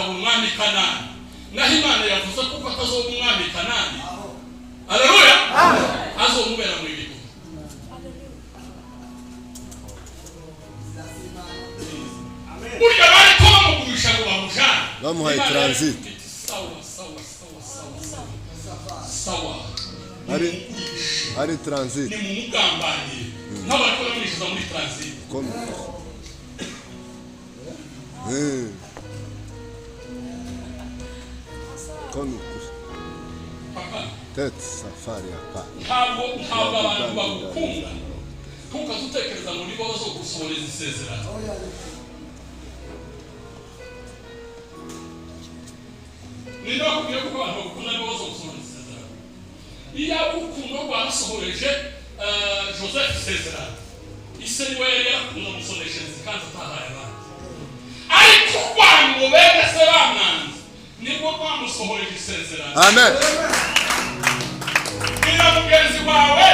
umwami Kanani. Naho Imana yavuze ko atazoba umwami Kanani. Haleluya. Azomubera mu Egiputa. Burya bari ko bamugurisha ngo bamujane. Bamuhaye transit. Sawa. Ari transit. Ni mugambani. N'abari ko bamwishyuza muri transit. Comme peut-être safari hapa. Ntabwo abantu bagukunda. Tukazutekereza ngo nibo bazogusohoreza isezerano. Niba kubwiye ko abantu bagukunda nibo bazogusohoreza isezerano. Iyo urukundo rwasohoreje Joseph isezerano. Ise niwe yari yakunda gusohoreshereza kandi atahaye abandi. Ariko kwango bene se bamwanze nibwo bamusohoreje isezerano. Amen. Ila mugenzi wawe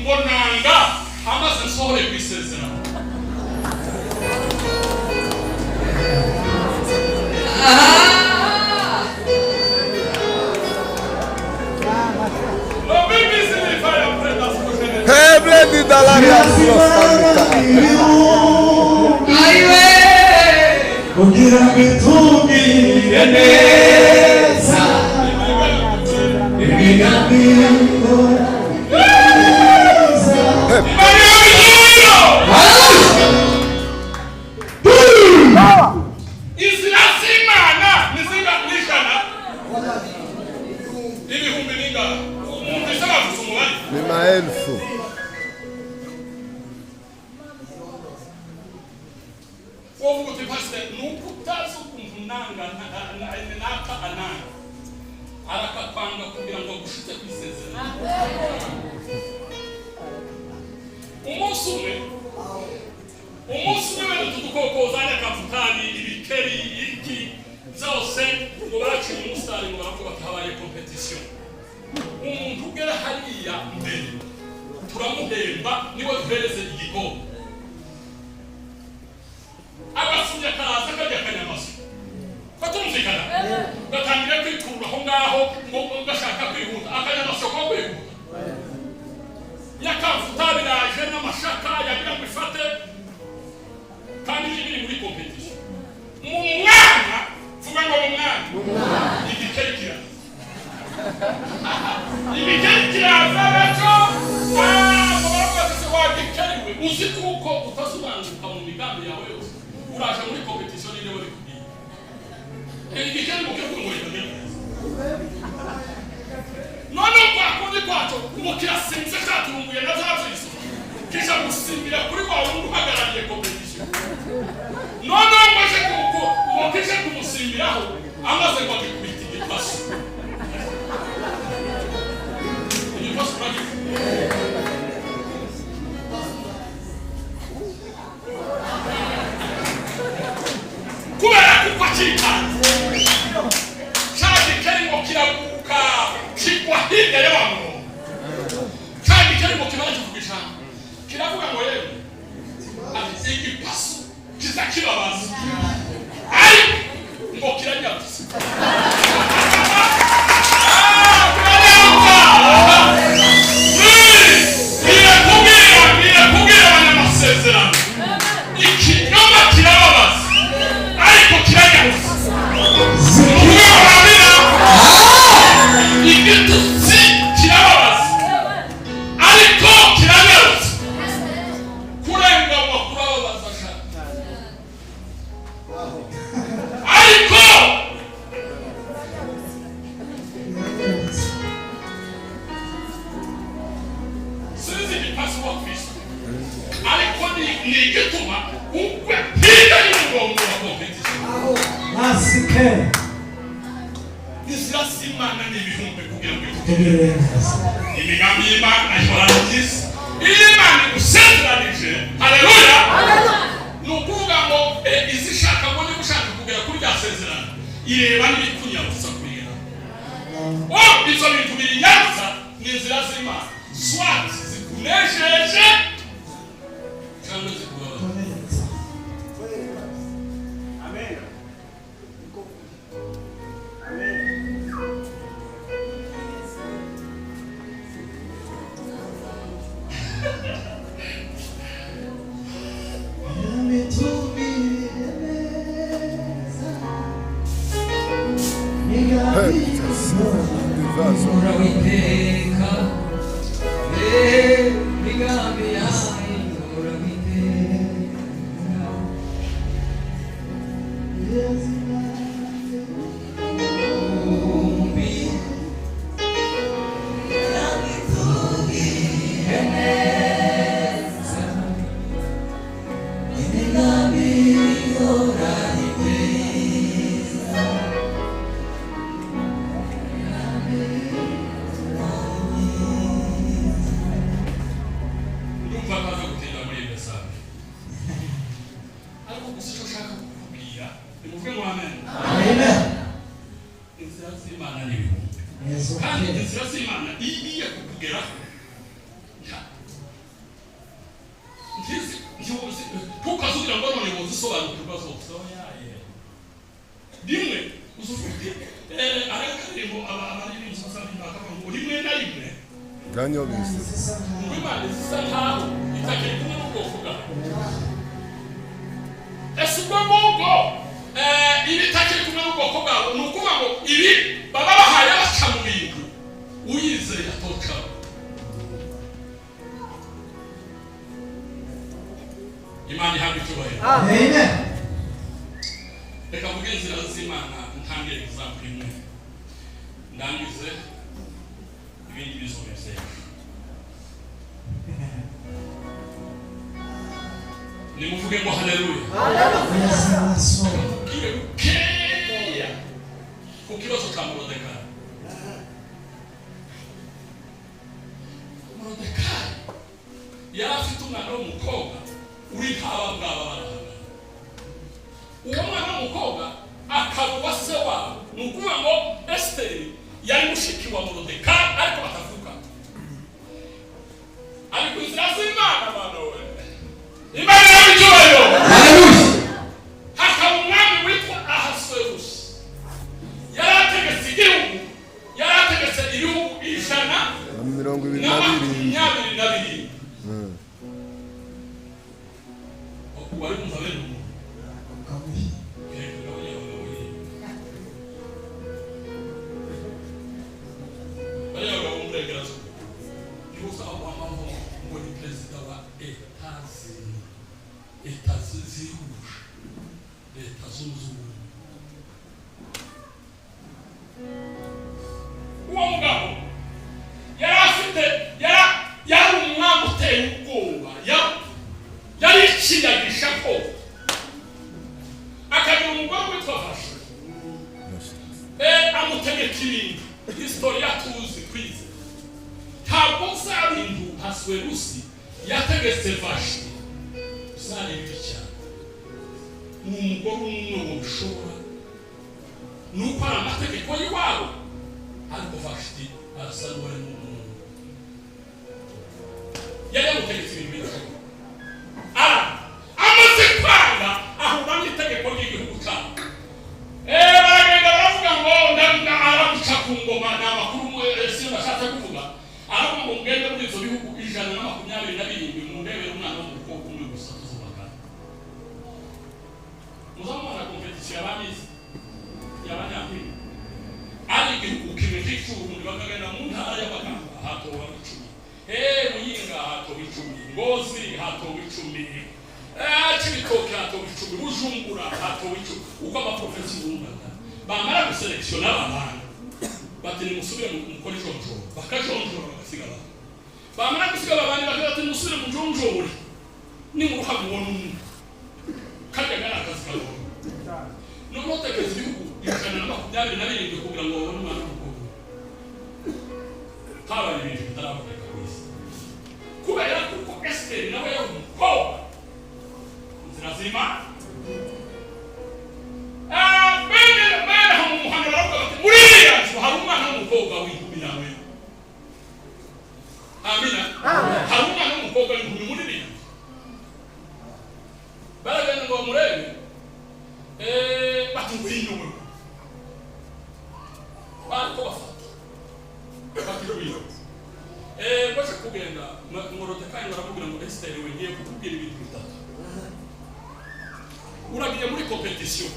ngo nanga amaze nsohore ku isezerano. Di dall'aria kugira mitungi neza imigambi Izirasimana nizingakurishana ibihumbi ninga umvise bavuze umubare ni maelfu. Uti pastor nuko utazi ukuntu nanga naka ananga arakapanga kugira ngo gushite kwisezerano. Umunsi umwe tudukoko zanya kavutani ibikeri iki zose ngo baraciye umusitari ngo baravuga ko habaye competition. Umuntu ugera hariya mbere turamuhemba niwe duhereze igikombe. Abasunya karaza kajya kanyamaso. Fatumvikana. Batangira kwikura aho ngaho ngo gashaka kwihuta. Akanyamaso ko kwihuta. Yakavuta biraje n'amashaka yagira ngo ifate kandi biri muri competition. Mu mwana vuga ngo mu mwana. Igikeri kiraza. Igikeri kiraza baco. Mubarakoze wa gikeriwe uzi kuko utasobanuka mu migambi yawe yose. Uraje muri competition ni lewe kubwiye. Igikeri mu cyo kumurika neza. None kwa kundi kwacho ngo kirasinze katurunguye na zavyiso. Kisha gusimbira kuri wa wundi uhagarariye competition. None ngwaje kuko ngo kisha kumusimbiraho amaze ngo akikubita igipasu. Igipasu bagi. Kubera kuko kikanze. Shaki keri ngo kirabuka kigwa hirya y'abantu. Shaki keri ngo kibaje kugisha. Kiravuga ngo yewe ati igipasu kizakibabaza. Ai ngo kiranyatse. Kugira abanyamasezerano. Ikinyoma kirababaza. Ariko kiranyatse. Igitutsi kirababaza. Ariko kiranyatse. Kurenga ngo kurababaza cyane. Ariko sinzi igipasi wa Kristo. Ariko ni igituma ukwe hirya y'umurongo wa competition. masike Izirasimana n'ibihumbi kugira ngo tegereza imigambi y'Imana ayihora n'isi. Imana igusezeranije. Haleluya. Nukuvuga ngo izishaka ngo niba ushaka kugera kuri rya sezerano ireba n'ibikunyabutsa kugera. Izo bintu birinyaza ni inzira z'Imana. Swat zikunejeje cyangwa zikubabaza. Amen.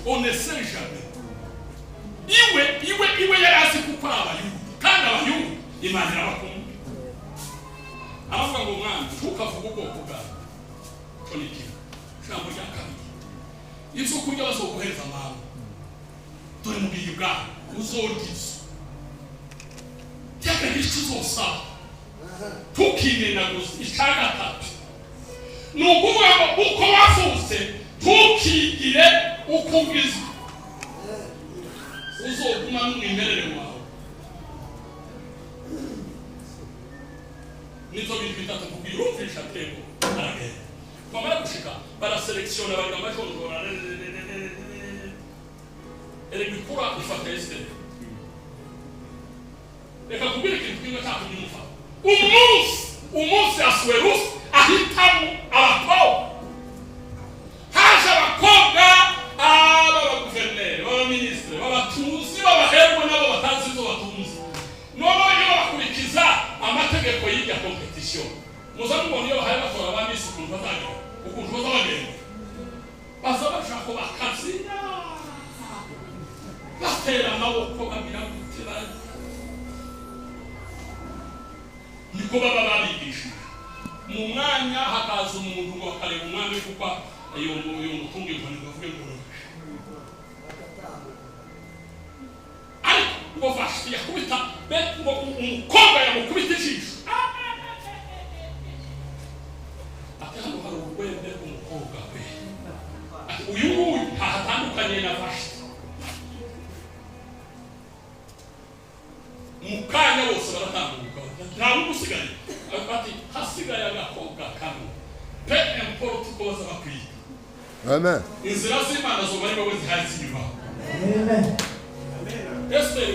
On ne sait jamais. iwe yari azi kuko abayubu kandi abayubu Imana irabakunda aravuga ngo mwana ntukavuge ubwoko bwawe cyo ni kimwe ijambo rya kabiri ibyo kurya bazoguhereza amawe dore mu bihe bwawe uzorya izo cyangwa icyo uzosaba tukinenaguza icya gatatu ni ukuvuga ngo uko wavutse ntukigire uko ugizwe uzoguma n'umwimerere wawe nizo bintu bitatu kubwira urumvisha tego aragenda bamara gushika baraselekisiona bagira amajonjora erigikura ifata esiteri reka kubwira ikintu kimwe cyatumye umufa umunsi asuwerusi ahitamo abakobwa haje abakobwa b'abaguverineri b'abaminisitiri b'abatuzi b'abaherwe nabo batazi ibyo batunze noneho iyo bakurikiza amategeko y'irya kompetisiyo muza mubona iyo bahaye batora abamisi ukuntu bazagenda baza bashaka bakazina batera amaboko bagira gute niko baba babigishije mu mwanya hakaza umuntu ngo akareba umwami kuko iyo mutunga inkoni bavuge ngo ariko ngo vashiti yakubita ngo umukobwa yamukubita ijisho ati hano hari urwembe rw'umukobwa we ati uyu nguyu ntahatandukanye na vashiti mu kanya bose baratambuka nta n'undi usigaye ati hasigaye agakobwa kamwe pe importe uko baza bakwiye Amen. inzira z'Imana zo bari wowe zihari zinyubaho Esther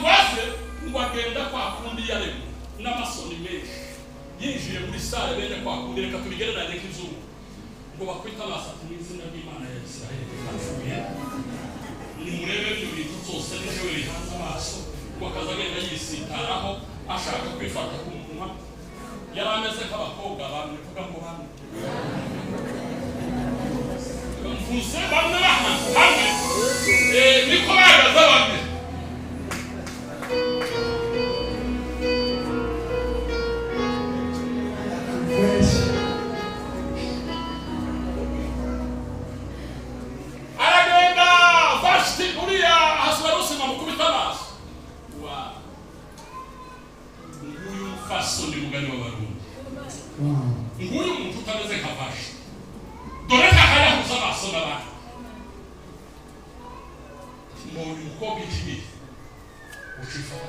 waze ngo agenda kwa kundi yaremwe n'amasoni menshi yinjiye muri sale bene kwa kundi reka tubigereranye k'izuba ngo bakwita basatu mu izina ry'Imana ya Isiraheli bapfuye ni murebe ibyo bintu byose n'ejo bihanze amaso wakaza agenda yisitaraho ashaka kwifata ku munwa yari ameze nk'abakobwa bamwe vuga ngo bamwe mvuze bamwe hamwe niko bahagaze bamwe aragenda vashiti uriya Ahasuwerusi bamukubita amaso nguyu mfasoni mugani w'abarundi nguyu muntu utameze nka vashiti dore ntakayahuza amaso n'abandi mbonye umukobwa ikigihe ucifata